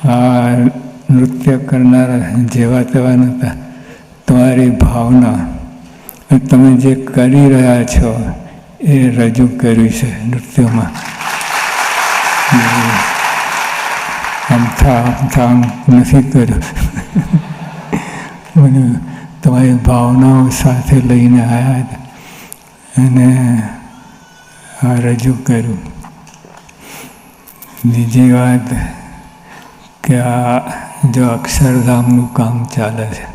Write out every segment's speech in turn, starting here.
આ નૃત્ય કરનારા જેવા તેવા નહોતા. તમારી ભાવના તમે જે કરી રહ્યા છો એ રજૂ કર્યું છે નૃત્યમાં. આમ નથી કર્યું. મને તમારી ભાવનાઓ સાથે લઈને આવ્યા અને આ રજૂ કર્યું. બીજી વાત કે આ જો અક્ષરધામનું કામ ચાલે છે.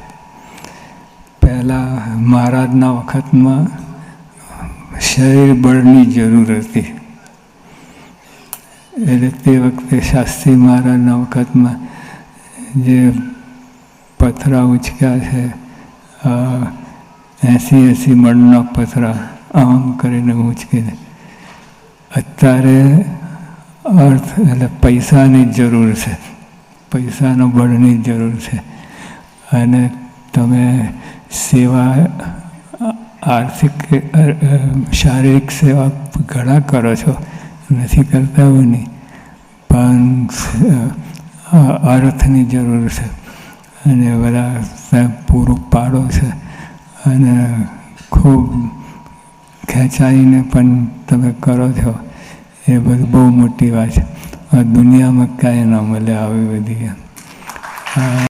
પહેલાં મહારાજના વખતમાં શરીર બળની જરૂર હતી. એટલે તે વખતે શાસ્ત્રી મહારાજના વખતમાં જે પથરા ઉચક્યા છે 80 મણના પથરા આમ કરીને ઉચકીને. અત્યારે અર્થ એટલે પૈસાની જરૂર છે, પૈસાનો બળની જરૂર છે. અને તમે સેવા આર્થિક શારીરિક સેવા ઘણા કરો છો, નથી કરતા એવું નહીં, પણ અર્થની જરૂર છે અને બધા પૂરું પાડો છે અને ખૂબ ખેંચાઈને પણ તમે કરો છો. એ બધું બહુ મોટી વાત છે. આ દુનિયામાં કાંઈ ના મળે આવી બધી.